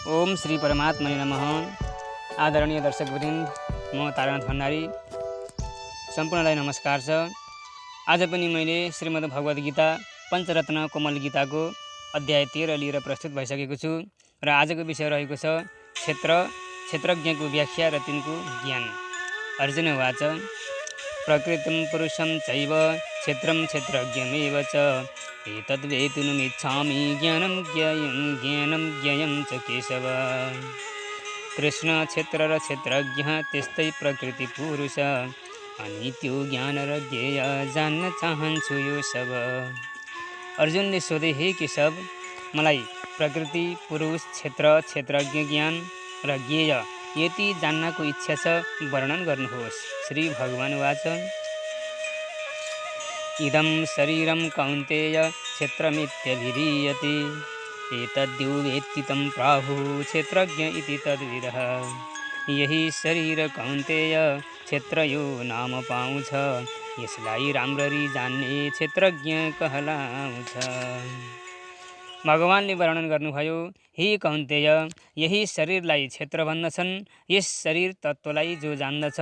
ओम श्री परमात्मने नमः। आदरणीय दर्शकवृन्द, म तारानाथ भण्डारी सम्पूर्णलाई नमस्कार छ। आज पनि मैले श्रीमद् भगवत गीता पञ्चरत्न कोमल गीताको अध्याय 13 लिएर प्रस्तुत भइसकेको छु र आजको विषय रहेको छ क्षेत्रज्ञको व्याख्या र तिनको ज्ञान। अर्जुन उवाच प्रकृतिं पुरुषं चैव क्षेत्रं क्षेत्रज्ञमेव च एतद्वेतुमिच्छामि ज्ञानं ज्ञेयं च केशव। कृष्ण क्षेत्र र क्षेत्रज्ञ त्यस्तै प्रकृति पुरुष अनित्यो ज्ञान र ज्ञेय जान्न चाहन्छु यो सब। अर्जुनले सोधे, हे केशव, मलाई प्रकृति पुरुष क्षेत्र क्षेत्रज्ञ ज्ञान र ज्ञेय यति जान्नको इच्छा छ, वर्णन गर्नुहोस्। श्री भगवान वाच इदं शरीरं कौन्तेय क्षेत्रमित्यभिधीयते एतद्यो वेत्ति तं प्राहुः क्षेत्रज्ञ इति तद्विदः। यही शरीर कौन्तेय क्षेत्र यो नाम पाउँछ, यसलाई राम्ररी जान्ने क्षेत्रज्ञ कहलाउँछ। भगवानले वर्णन गर्नुभयो, हे कौन्तेय, यही शरीरलाई क्षेत्र भन्दछन्। यस शरीर तत्त्वलाई जो जान्दछ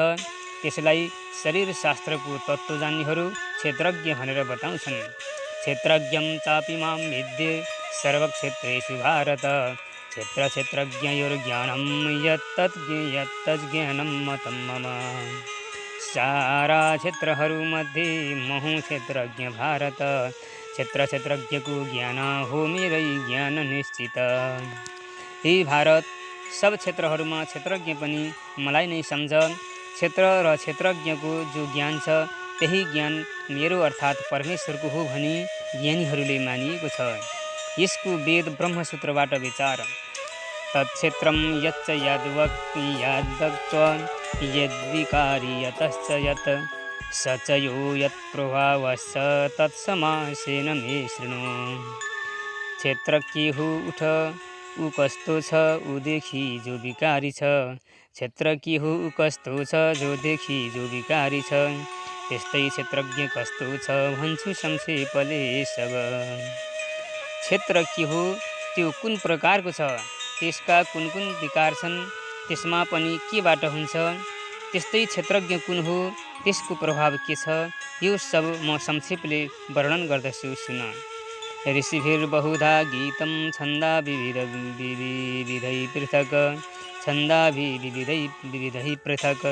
त्यसलाई शरीर शास्त्रको तत्त्व जान्नेहरू क्षेत्रज्ञ भनेर बताउँछन्। क्षेत्रज्ञं चापि मां विद्ये सर्वक्षेत्रेषु भारत क्षेत्र क्षेत्रज्ञयोर्ज्ञानं यत्तज्ज्ञानं मतं मम। सारा क्षेत्रहरूमध्ये म हुँ क्षेत्रज्ञ भारत, क्षेत्र क्षेत्रज्ञको ज्ञान हो मेरै ज्ञान निश्चित। हे भारत, सब क्षेत्रहरूमा क्षेत्रज्ञ पनि मलाई नै सम्झ। क्षेत्र र क्षेत्रज्ञको जो ज्ञान छ त्यही ज्ञान मेरो अर्थात् परमेश्वरको हो भनी ज्ञानीहरूले मानिएको छ। यसको वेद ब्रह्मसूत्रबाट विचार। तत्क्षेत्रं यच्च यादवक् यद्विकारी यतश्च यत् स च यो यत्प्रभावश्च तत्समासेन मे शृणु। क्षेत्र के हो उठ, ऊ कस्तो छ, ऊ देखि जो विकारी छ। क्षेत्र के हो, ऊ कस्तो छ, जो देखि जो विकारी छ। त्यस्तै क्षेत्रज्ञ कस्तो छ, भन्छु संक्षेपले सब। क्षेत्र के हो, त्यो कुन प्रकारको छ, त्यसका कुन कुन विकार छन्, त्यसमा पनि केबाट हुन्छ। त्यस्तै क्षेत्रज्ञ कुन हो, त्यसको प्रभाव के छ, यो सब म संक्षेपले वर्णन गर्दछु, सुन। ऋषिभिर्बहुधा गीतं छन्दाभिविधै पृथक् छन्दाभिविधै पृथक्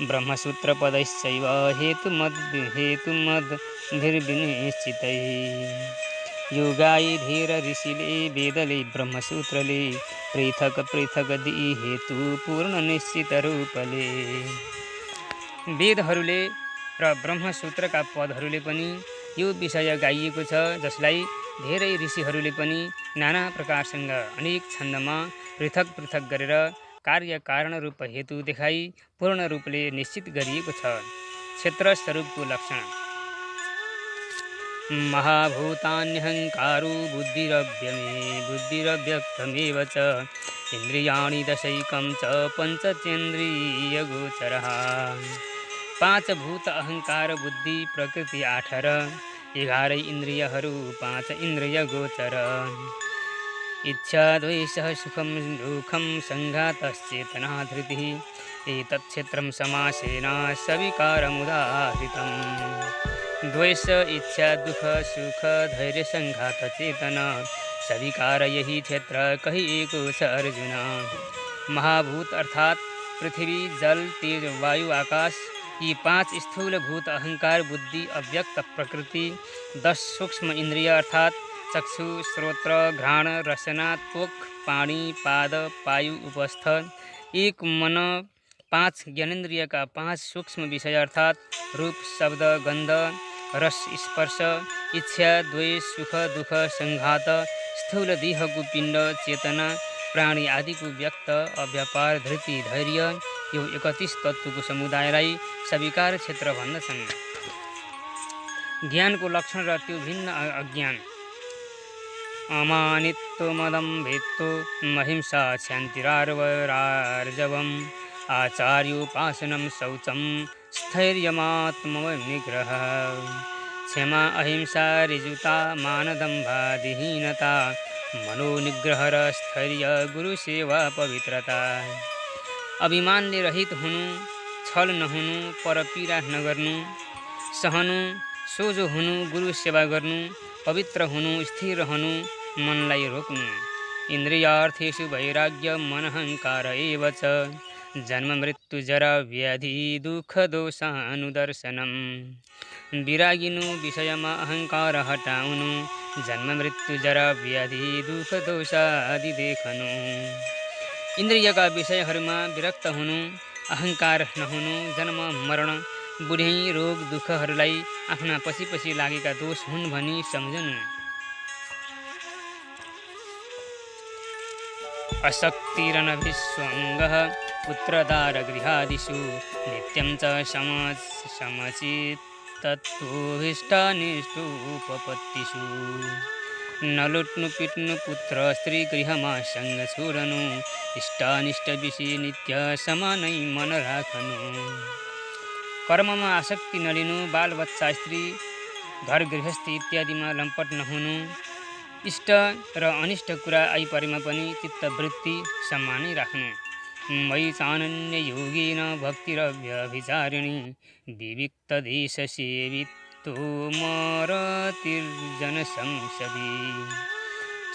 ब्रह्मसूत्रपदैश्चैव हेतुमद्भिर्विनिश्चितैः। योगाइधेर ऋषिले वेदले ब्रह्मसूत्रले पृथक पृथक दिई हेतु पूर्ण निश्चित रूपले। वेदहरूले र ब्रह्मसूत्रका पदहरूले पनि यो विषय गाइएको छ, जसलाई धेरै ऋषिहरूले पनि नाना प्रकारसँग अनेक छन्दमा पृथक पृथक गरेर कार्य कारण रूप हेतु देखाई पूर्ण रूपले निश्चित गरिएको छ। क्षेत्र स्वरूपको लक्षण। महाभूतान्यहङ्कारो बुद्धिरव्यक्तमेव च इन्द्रियाणि दशैकं च पञ्चचेन्द्रियगोचरः। 5 भूत अहङ्कार बुद्धि प्रकृति 8 र 11 इन्द्रियहरू 5 इन्द्रिय गोचर। इच्छा द्वेषः सुखं दुःखं सङ्घातश्चेतना धृतिः एतत् क्षेत्रं समासेन सविकारमुदाहृतम्। द्वेष, इच्छा, दुख, सुख, धैर्य, संघात, चेतना, सविकार यही क्षेत्र कहिएको छ अर्जुन। महाभूत अर्थात् पृथ्वी, जल, तेज, वायु, आकाश, यी 5 स्थूल भूत अहङ्कार बुद्धि अव्यक्त प्रकृति, 10 सूक्ष्म इन्द्रिय अर्थात् चक्षु, श्रोत्र, घ्राण, रसना, त्वक, पाणी, पाद, पायु, उपस्थ, 1 मन, 5 ज्ञानेन्द्रियका 5 सूक्ष्म विषय अर्थात् रूप, शब्द, गन्ध, रस, स्पर्श, इच्छा, द्वेष, सुख, दुख, संघात, स्थूल देहको पिण्ड, चेतना, प्राणी आदिको व्यक्त, अव्यापार, धृति, धैर्य, यो 31 तत्त्वको समुदायलाई सविकार क्षेत्र भन्दछन्। ज्ञानको लक्षण र त्यो भिन्न अज्ञान। अमानित्वमदम्भित्व महिंसा क्षान्तिरार्जवम् आचार्योपासनं शौचं स्थैर्यमात्मनिग्रहः। क्षमा अहिंसा ऋजुता मानदम्भादिहीनता मनोनिग्रह र स्थैर्य, गुरु सेवा पवित्रता। अभिमानले रहित हुनु, छल नहुनु, परपीडा नगर्नु, सहनु, सोझो हुनु, गुरु सेवा गर्नु, पवित्र हुनु, स्थिर रहनु, मनलाई रोक्नु। इन्द्रियार्थेषु वैराग्य मनहङ्कार एव च, जन्म मृत्यु जरा व्याधि दुःख दोषानुदर्शनम्। विरागिनु विषयमा अहङ्कार हटाउनु, जन्म मृत्यु जरा व्याधि दुःख दोष आदि देखनु। इन्द्रियका विषयहरूमा विरक्त हुनु, अहङ्कार नहुनु, जन्म मरण बुढ्याइ रोग दुःखहरूलाई आफ्ना पछि पछि लागेका दोष हुन् भनी सम्झनु। अशक्तिरनभिस्वङ्गः पुत्रदारगृहादिषु, नित्यं च समचित्तत्वभिष्टानिष्टोपपत्तिषु। न लुट्नु पिट्नु पुत्र स्त्री गृहमा सँग छोडनु, इष्टानिष्ट विषय नित्य समानै मन राखनु। कर्ममा आसक्ति नलिनु, बालबच्चा स्त्री घर गृहस्थी इत्यादिमा लम्पट नहुनु, इष्ट र अनिष्ट कुरा आइपरेमा पनि चित्तवृत्ति सम्मानै राख्नु। मयि चानन्य योगेन भक्तिरव्यभिचारिणी, विविक्तदेशसेवितो मरतिर्जनसंसदि।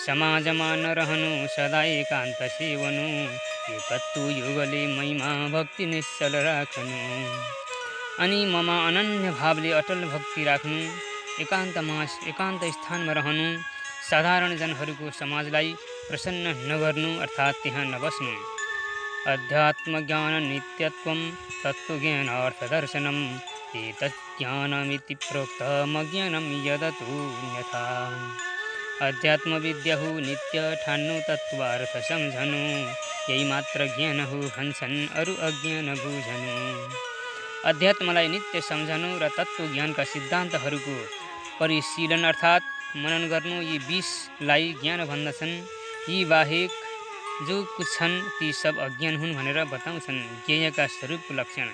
समाजमा नरहनु सदा एकान्त सेवनु, एकत्व योगले महिमा भक्ति निश्चल राख्नु। अनि ममा अनन्य भावले अटल भक्ति राख्नु, एकान्त स्थानमा रहनु, साधारण जनहरूको समाजलाई प्रसन्न नगर्नु अर्थात् त्यहाँ नबस्नु। अध्यात्म ज्ञान नित्यत्वं तत्त्वज्ञान अर्थदर्शनम्, एतज्ज्ञानमिति प्रोक्तम् अज्ञानं यदतोऽन्यथा। अध्यात्म विद्या हो नित्य ठान्नु, तत्त्वार्थ सम्झनु, यही मात्र ज्ञान हो भन्छन् अरू अज्ञान बुझनु। अध्यात्मलाई नित्य सम्झनु र तत्त्व ज्ञानका सिद्धान्तहरूको परिशीलन अर्थात् मनन गर्नु, यी 20लाई ज्ञान भन्दछन्। यी बाहेक जो कुछ छन् ती सब अज्ञान हुन् भनेर बताउँछन्। ज्ञेयका स्वरूप लक्षण।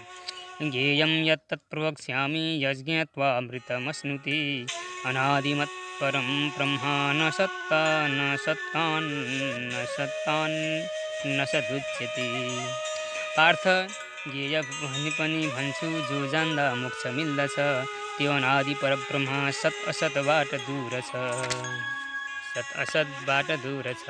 ज्ञेयं यत्तत् प्रवक्ष्यामि यज्ञत्वा अमृतमश्नुते, अनादिमत् परं ब्रह्मा न सत्ता न सदुच्यते। पार्थ, ज्ञेय भने पनि भन्छु जो जान्दा मोक्ष मिल्दछ, त्यो अनादि परब्रह्म सत असतबाट दूर छ।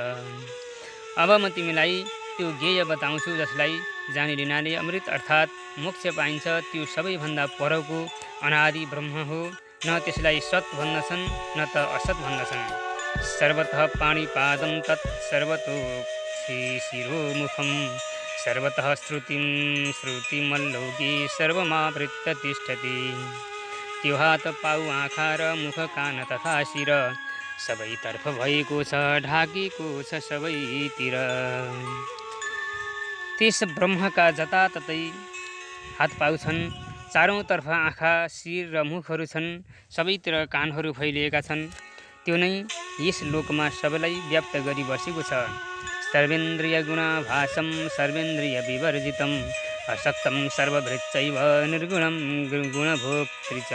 अब म तिमीलाई त्यो ज्ञेय बताउँछु जसलाई जानिलिनाले अमृत अर्थात् मोक्ष पाइन्छ। त्यो सबैभन्दा परको अनादि ब्रह्म हो। न त्यसलाई सत भन्दछन् न त असत भन्दछन्। सर्वतः पाणिपादं तत् सर्वतोक्षि शिरोमुखं, सर्वतः श्रुतिमल्लोके सर्वमावृत्य तिष्ठति। त्यो हात पाउ आँखा र मुख कान तथा शिर, सबैतर्फ भएको छ ढाकेको छ सबैतिर। त्यस ब्रह्मका जताततै हात पाउ छन्, चारौँतर्फ आँखा शिर र मुखहरू छन्, सबैतिर कानहरू फैलिएका छन्। त्यो नै यस लोकमा सबैलाई व्याप्त गरी बसेको छ। सर्वेन्द्रिय गुणाभासं सर्वेन्द्रिय विवर्जितं, असक्तं सर्वभृच्चैव निर्गुणं गुणभोक्तृ च।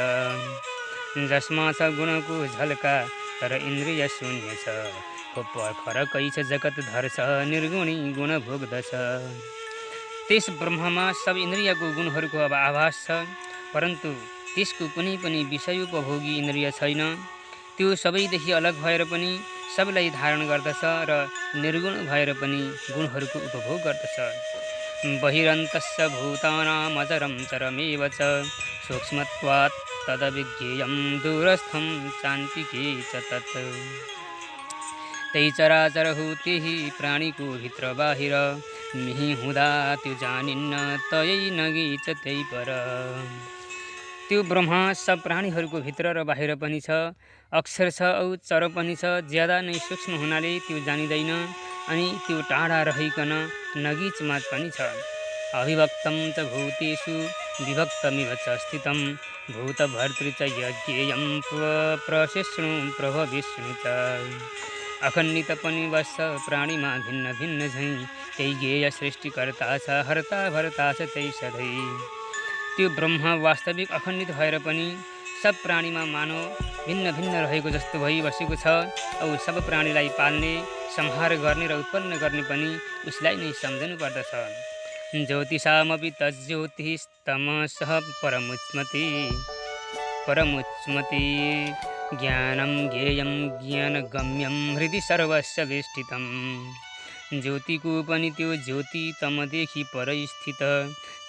जसमा छ गुणको झल्का तर इन्द्रिय शून्य छ, फरकै छ जगत धर्छ निर्गुणी गुण भोग्दछ। त्यस ब्रह्ममा सब इन्द्रियको गुणहरूको अब आभास छ, परन्तु त्यसको कुनै पनि विषयोपभोगी इन्द्रिय छैन। त्यो सबैदेखि अलग भएर पनि सबलाई धारण गर्दछ र निर्गुण भएर पनि गुणहरूको उपभोग गर्दछ। बहिरन्तस्य भूतानाम् अजरं चरमेव च, सूक्ष्मत्वात् तदविज्ञेयं दूरस्थं चान्तिके च तत्। त्यही चराचर हो त्यही प्राणीको भित्र बाहिर, मिही हुँदा त्यो जानिन्न तयै नगी छ त्यही पर। त्यो ब्रह्म सब प्राणीहरूको भित्र र बाहिर पनि छ, अक्षर छ औ चर पनि छ। ज्यादा नै सूक्ष्म हुनाले त्यो जानिँदैन, अनि त्यो टाढा रहिकन नगिचमा पनि छ। अविभक्तं च भूतेषु विभक्तमिव च स्थितं, भूतभर्तृ च यज्ञेयं प्रशिष्णु प्रभविष्णु च। अखण्डित पनि बस्छ प्राणीमा भिन्न भिन्न झैँ, त्यही ज्ञेय सृष्टिकर्ता छ हर्ता भर्ता छ त्यही सधैँ। त्यो ब्रह्म वास्तविक अखण्डित भएर पनि सब प्राणीमा मानव भिन्न भिन्न रहेको जस्तो भइबसेको छ। औ सब प्राणीलाई पाल्ने, संहार गर्ने र उत्पन्न गर्ने पनि उसलाई नै सम्झनु पर्दछ। ज्योतिषामपि तज्ज्योतिस्तमसः परमुच्मति ज्ञानं ज्ञेयं ज्ञानगम्यं हृदि सर्वस्य वेष्टितम्। ज्योतिको पनि त्यो ज्योति तमदेखि परै स्थित,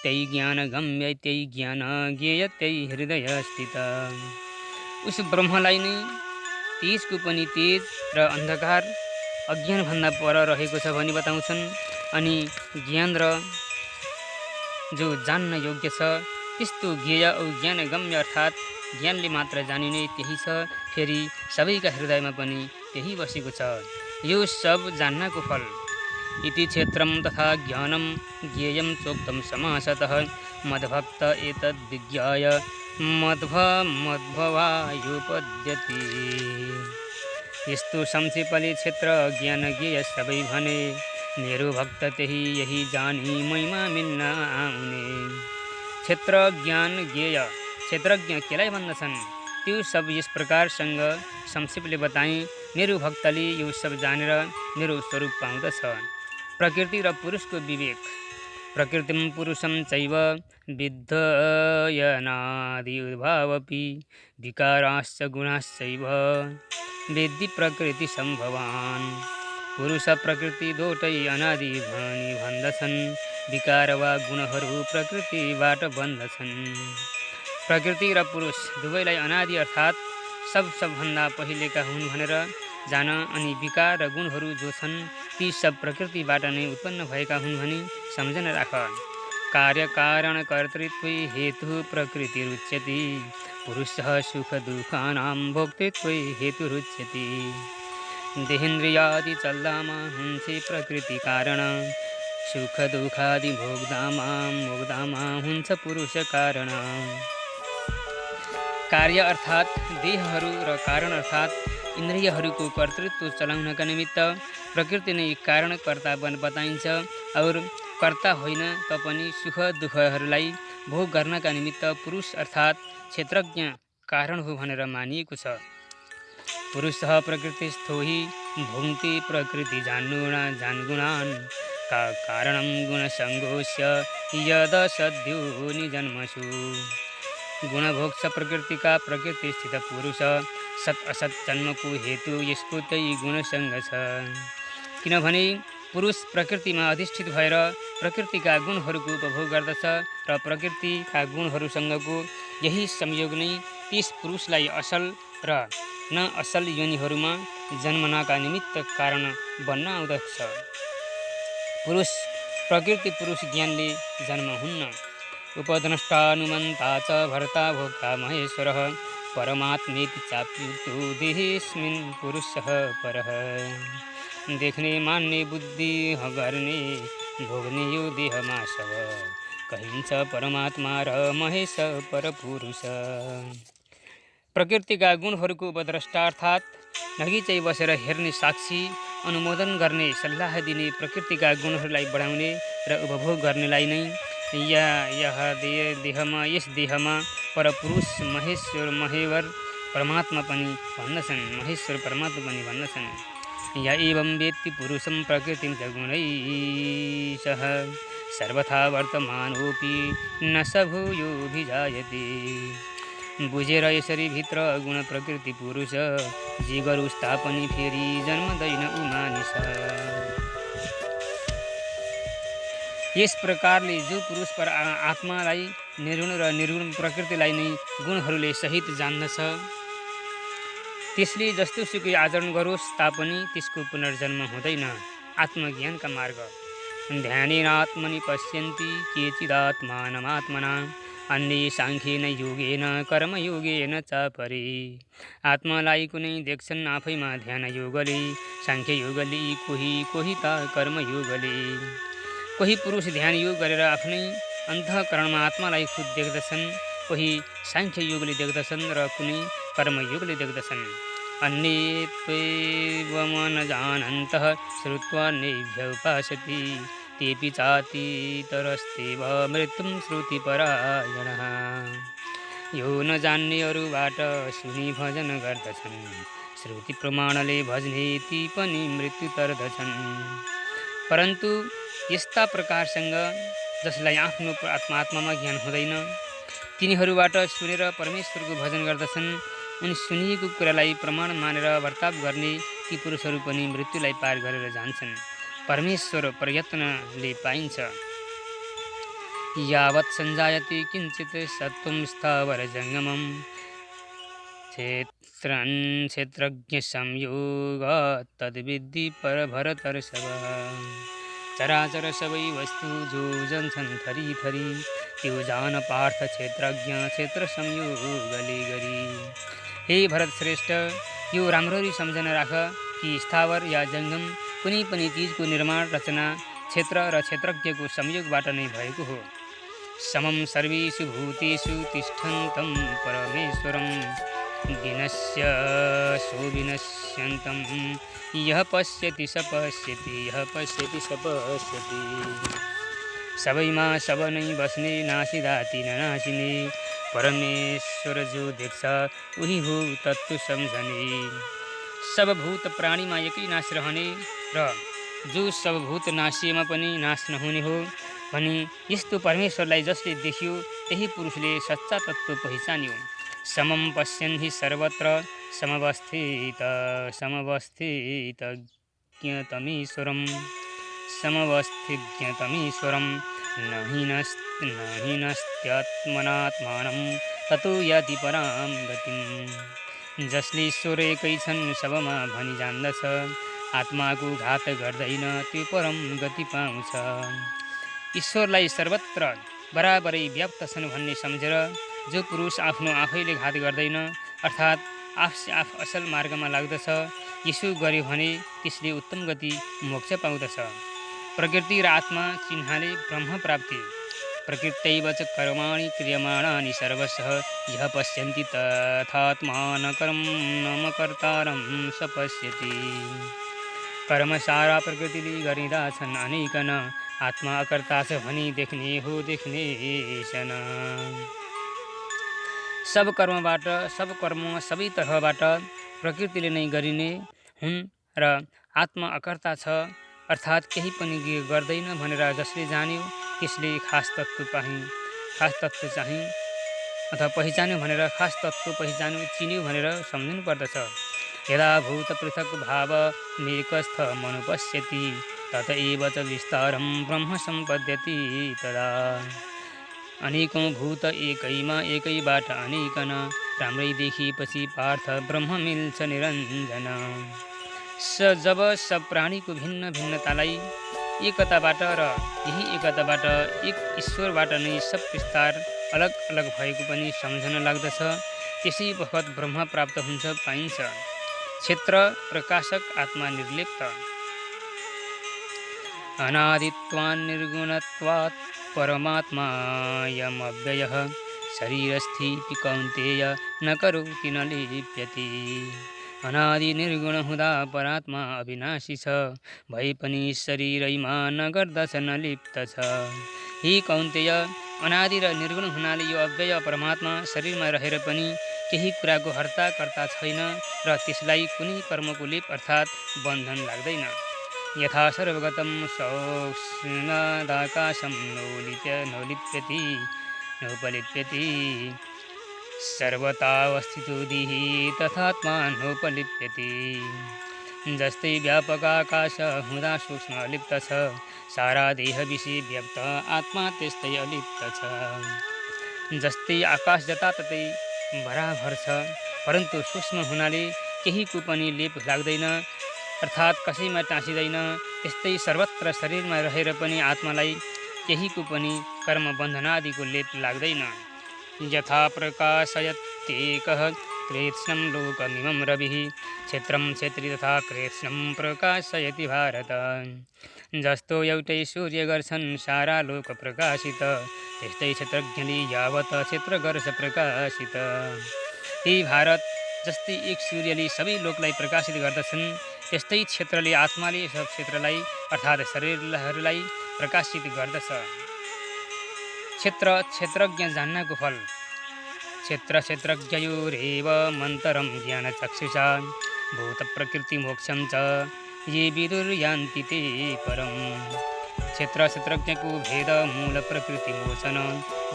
त्यही ज्ञानगम्य त्यही ज्ञान ज्ञेय त्यही हृदय स्थित। उस ब्रह्मलाई नै तेजको पनि तेज र अन्धकार अज्ञानभन्दा पर रहेको छ भनी बताउँछन्। अनि ज्ञान र जो जान्न योग्य छ त्यस्तो ज्ञेय औ ज्ञानगम्य अर्थात् ज्ञानले मात्र जानिने त्यही छ, फेरि सबैका हृदयमा पनि त्यही बसेको छ। यो सब जान्नको फल। इति क्षेत्रं तथा ज्ञानं ज्ञेयं चोक्तं समासतः मद्भक्त एतद्विज्ञाय मध्ववायुपद्यते। यस्तो संक्षेपले क्षेत्र ज्ञान ज्ञेय सबै भने, मेरो भक्त त्यही यही जानी महिमा मिल्न आउने। क्षेत्र ज्ञान ज्ञेय, क्षेत्रज्ञ केलाई भन्दछन् त्यो सब यस प्रकारसँग संक्षेपले बताएँ। मेरो भक्तले यो सब जानेर मेरो स्वरूप पाउँदछ। प्रकृति र पुरुषको विवेक। प्रकृतिं पुरुषं चैव विद्धयनादि उद्भावपि विकाराश्च गुणाश्चैव वेद्दि प्रकृति सम्भवान्। पुरुष प्रकृति दोटै अनादि भनी भन्दछन्, विकार वा गुणहरू प्रकृतिबाट बन्दछन्। प्रकृति र पुरुष दुवैलाई अनादि अर्थात् सबभन्दा पहिलेका हुन् भनेर जान। अनि विकार र गुणहरू जो छन् ती सब प्रकृतिबाट नै उत्पन्न भएका हुन् भनी सम्झन राख। कार्य कारण कर्तृत्व हेतु प्रकृतिरुच्यते, पुरुषः सुख दुःखानां भोक्तृत्व हेतुरुच्यते। देहेन्द्रियादि चल्दामा हुन्छ प्रकृति कारण, सुख दुःखादि भोग्दामा हुन्छ पुरुष कारण। कार्य अर्थात् देहहरू र कारण अर्थात् इन्द्रियहरूको कर्तृत्व चलाउनका निमित्त प्रकृति नै कारणकर्ता बताइन्छ। और कर्ता होइन तपनि सुख दुःखहरूलाई भोग गर्नका निमित्त पुरुष अर्थात् क्षेत्रज्ञ कारण हो भनेर मानिएको छ। पुरुषः प्रकृतिस्थो हि भुङ्क्ते प्रकृति जान्गुणान्, कारणं गुणसङ्गोऽस्य यदसद्यो निजन्मसु। गुणभोक्ष प्रकृति का प्रकृति स्थित पुरुष, सत असत जन्मको हेतु यसको त्यही गुणसँग छ। किनभने पुरुष प्रकृतिमा अधिष्ठित भएर प्रकृतिका गुणहरूको उपभोग गर्दछ र प्रकृतिका गुणहरूसँगको यही संयोग नै त्यस पुरुषलाई असल र न असल योनिहरूमा जन्मनका निमित्त कारण बन्न आउँदछ। प्रकृति पुरुष ज्ञानले जन्म हुन्न। उपद्रष्टानुमन्ता च भर्ता भोक्ता महेश्वरः, परमात्मेति चाप्युक्तो देहेऽस्मिन् पुरुषः परः। देख्ने मान्ने बुद्धि गर्ने भोग्ने यो देहमा सब, कहिन्छ परमात्मा र महेश परपुरुष। प्रकृतिका गुणहरूको उपद्रष्टा अर्थात् नगिचै बसेर हेर्ने, साक्षी, अनुमोदन गर्ने, सल्लाह दिने, प्रकृतिका गुणहरूलाई बढाउने र उपभोग गर्नेलाई नै यस देहमा परपुरुष महेश्वर परमात्मा पनि भन्दछन्। या एवं वेत्ति पुरुषं प्रकृतिं च गुणैः सर्वथा वर्तमानोऽपि न स भूयोऽभिजायते। बुझेर यसरी भित्र गुण प्रकृति पुरुष, जे गरोस् तापनि फेरि जन्मदैन उ मानिस। यस प्रकारले जो पुरुष पर आत्मालाई निर्गुण र निर्गुण प्रकृतिलाई नै गुणहरूले सहित जान्दछ, त्यसले जस्तो सुकै आचरण गरोस् तापनि त्यसको पुनर्जन्म हुँदैन। आत्मज्ञानका मार्ग। ध्यानेन आत्मनि पश्यन्ति केचिदात्मानमात्मना, अन्ये साङ्ख्येन योगेन कर्मयोगेन च परे। आत्मालाई कुनै देख्छन् आफैमा ध्यान योगले, साङ्ख्य योगले, कोही त कर्मयोगले। कोही पुरुष ध्यान योग गरेर आफ्नै अन्तःकरणमा आत्मालाई खुद देख्दछन्, कोही साङ्ख्य योगले देख्दछन् र कुनै कर्मयोगले देख्दछन्। अन्ये त्वेवमन जानन्तः श्रुत्वा नेभ्य उपासति, तेऽपि चातितरस्तेव मृत्युं श्रुतिपरायणः। यो नजान्नेहरूबाट सुनि भजन गर्दछन्। श्रुति प्रमाणले भजने ती पनि मृत्यु तर्दछन्। परन्तु यस्ता प्रकारसँग जसलाई आफ्नो आत्मामा ज्ञान हुँदैन, तिनीहरूबाट सुनेर परमेश्वरको भजन गर्दछन्। उनी सुनिएको कुरालाई प्रमाण मानेर वर्ताव गर्ने ती पुरुषहरू पनि मृत्युलाई पार गरेर जान्छन्। परमेश्वर प्रयत्नले पाइन्छ। यावत् सञ्जायते किञ्चित् सत्त्वं स्थावर जङ्गमं क्षेत्रज्ञ संयोग तद्विद्धि भरतर्षभ। चराचर सबै वस्तु जो जन्छन् थरी थरी, त्यो जान पार्थ क्षेत्रज्ञ क्षेत्र संयोगले गरी। हे भरत श्रेष्ठ, यो राम्ररी सम्झना राख कि स्थावर या जङ्गम कुनै पनि चिजको निर्माण रचना क्षेत्र र क्षेत्रज्ञको संयोगबाट नै भएको हो। समं सर्वेषु भूतेषु तिष्ठन्तं परमेश्वरं विनश्य सोविनश्यन्तं। यः पश्यति स पश्यति, यः पश्यति स पश्यति। सबैमा सब नै बस्ने, नासिदाती ननासिने परमेश्वर जो देख्छ उही हो तत्त्व सम्झने। सब भूत प्राणीमा एकै नाश रहने र जो सब भूत नासिएमा पनि नाश नहुने हो भनी यस्तो परमेश्वरलाई जसले देख्यो त्यही पुरुषले सच्चा तत्त्व पहिचान्यो। समं पश्यन् हि सर्वत्र समवस्थित ज्ञतमीश्वरं, समवस्थिज्ञतमीश्वरं न हीनस्त्यात्मनात्मानं ततो याति परां गतिम्। जसले ईश्वर एकै छन् सबमा भनी जान्दछ, आत्माको घात गर्दैन त्यो परम गति पाउँछ। ईश्वरलाई सर्वत्र बराबरै व्याप्त छन् भन्ने सम्झेर जो पुरुष आफ्नो आफैले घात गर्दैन अर्थात् आफसे आफ असल मार्गमा लाग्दछ, यसो गर्यो भने त्यसले उत्तम गति मोक्ष पाउँदछ। प्रकृति र आत्मा चिन्हाले ब्रह्म प्राप्ति। प्रकृत्यैव च कर्माणि क्रियमाणानि सर्वशः यः पश्यन्ति तथात्मान कर्म कर्तारं स पश्यति। कर्म सारा प्रकृतिले गरिँदा छन् अनेकन, आत्मा अकर्ता छ भनी देख्ने हो देख्ने सन। सब कर्म सबै तर्फबाट प्रकृतिले नै गरिने हुन् र आत्मा अकर्ता छ अर्थात् केही पनि गर्दैन भनेर जसले जान्यो त्यसले खास तत्त्व चाहिँ अथवा पहिचान्यो भनेर खास तत्त्व पहिचान्यो चिन्यो भनेर सम्झनु पर्दछ। यदा भूत पृथक भाव मेकस्थ मनुपश्यति तत एव च विस्तारं ब्रह्म सम्पद्यति तदा। अनेकौं भूत एकैमा एकैबाट अनेकन, राम्रै देखिएपछि पार्थ ब्रह्म मिल्छ निरञ्जन। जब सब प्राणीको भिन्न भिन्नतालाई एकताबाट र यही एकताबाट एक ईश्वरबाट नै सब विस्तार अलग अलग भएको पनि सम्झन लाग्दछ, त्यसै बखत ब्रह्म प्राप्त हुन्छ पाइन्छ। क्षेत्र प्रकाशक आत्मा निर्लिप्त। अनादित्वान् निर्गुणत्वात् परमात्मायमव्ययः, शरीरस्थिति कौन्तेय न करोति न लिप्यति। अनादि निर्गुण हुँदा परात्मा अविनाशी छ, भए पनि शरीरैमा न गर्दछ न लिप्त छ। हे कौन्तेय, अनादि र निर्गुण हुनाले यो अव्यय परमात्मा शरीरमा रहेर पनि केही कुराको हर्ता कर्ता छैन र त्यसलाई कुनै कर्मको लेप अर्थात् बन्धन लाग्दैन। यथा सर्वगतं सौक्ष्म्यादाकाशं नोपलिप्यति, सर्वतावस्थितो दिहि तथात्मा नोपलिप्यति। जस्तै व्यापक आकाश हुँदा सूक्ष्म अलिप्त छ, सारा देह विषय व्याप्त आत्मा त्यस्तै अलिप्त छ। जस्तै आकाश जताततै बराबर छ परन्तु सूक्ष्म हुनाले केहीको पनि लेप लाग्दैन अर्थात् कसैमा टाँसिँदैन, त्यस्तै सर्वत्र शरीरमा रहेर पनि आत्मालाई केहीको पनि कर्म बन्धनादिको लेप लाग्दैन। यथा प्रकाशयत्येकः कृत्स्नं लोकमिमं रविः, क्षेत्रं क्षेत्री तथा कृत्स्नं प्रकाशयति भारत। जस्तो एउटै सूर्य गर्छन् सारा लोक प्रकाशित, त्यस्तै क्षेत्रज्ञले यावत क्षेत्र गर्छ प्रकाशित। हे भारत, जस्तै एक सूर्यले सबै लोकलाई प्रकाशित गर्दछन् त्यस्तै क्षेत्रले आत्माले सब क्षेत्रलाई अर्थात् शरीरहरूलाई प्रकाशित गर्दछ। क्षेत्र क्षेत्रज्ञ जान्नको फल। क्षेत्रक्षेत्रज्ञयोरेव मन्तरं ज्ञानचक्षुषा भूतप्रकृतिमोक्षं च ये विदुर्यान्ति ते परम्। क्षेत्र क्षेत्रज्ञ को भेद मूल प्रकृति मोचन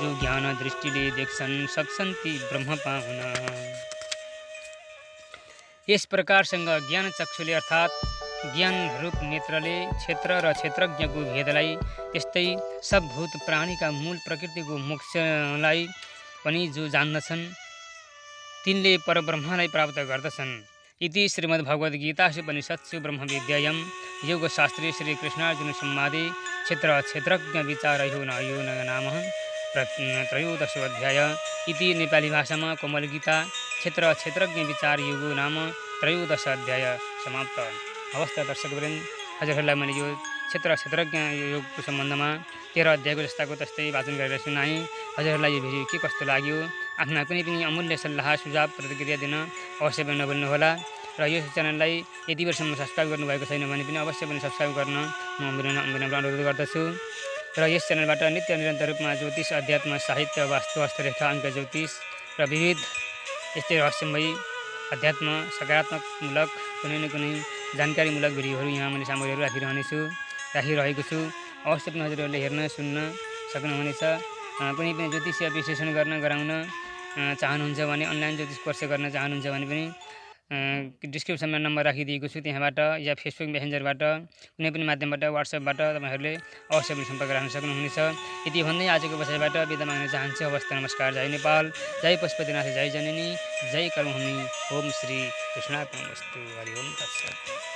जो ज्ञान दृष्टिले देख्छन् सक्छन्ति ब्रह्म पाउन। यस प्रकारसँग ज्ञान चक्षुले अर्थात् ज्ञान रूप नेत्रले क्षेत्र र क्षेत्रज्ञको भेदलाई त्यस्तै सब भूत प्राणीका मूल प्रकृतिको मोक्षलाई पनि जो जान्दछन् तिनले परब्रह्मलाई प्राप्त गर्दछन्। इति श्रीमद्भगवद्गीतासु ब्रह्म विद्यायां योगशास्त्रे श्री कृष्णार्जुन संवादे क्षेत्र क्षेत्रज्ञ विचारयो नाम त्रयोदशो अध्याय। इति नेपाली भाषामा कोमल गीता क्षेत्र क्षेत्रज्ञ विचार योग नाम त्रयोदश अध्याय समाप्त। अवस्था दर्शकवृन्द, हजुरहरूलाई मैले यो क्षेत्र क्षेत्रज्ञ योगको सम्बन्धमा 13 अध्यायको जस्ताको तस्तै वाचन गरेर सुनाएँ। हजुरहरूलाई यो भिडियो के कस्तो लाग्यो, आफ्ना कुनै पनि अमूल्य सल्लाह सुझाव प्रतिक्रिया दिन अवश्य पनि नभुल्नुहोला। र यो च्यानललाई यति बेरसम्म सब्सक्राइब गर्नुभएको छैन भने पनि अवश्य पनि सब्सक्राइब गर्न म विनम्र अनुरोध गर्दछु। र यस च्यानलबाट नित्य निरन्तर रूपमा ज्योतिष, अध्यात्म, साहित्य, वास्तु, हस्तरेखा, अङ्क ज्योतिष र विविध यस्तै रहस्यमय अध्यात्म सकारात्मकमूलक कुनै न कुनै जानकारीमूलक भिडियोहरू यहाँ मैले सामग्रीहरू राखिरहेको छु। अवश्य पनि हजुरहरूले हेर्न सुन्न सक्नुहुनेछ। कुनै पनि ज्योतिषीय विश्लेषण गराउन चाहनुहुन्छ भने, अनलाइन ज्योतिष कोर्स गर्न चाहनुहुन्छ भने पनि डिस्क्रिप्सनमा नम्बर राखिदिएको छु, त्यहाँबाट या फेसबुक मेसेन्जरबाट कुनै पनि माध्यमबाट व्हाट्सएपबाट तपाईँहरूले अवश्य पनि सम्पर्क राख्न सक्नुहुनेछ। यति भन्दै आजको बसाइबाट बिदा माग्न चाहन्छु। हवस्, नमस्कार। जय नेपाल, जय पशुपतिनाथ, जय जननी, जय कर्मभूमि। ओम श्री कृष्णार्पणमस्तु। हरि ओम तत्सत्।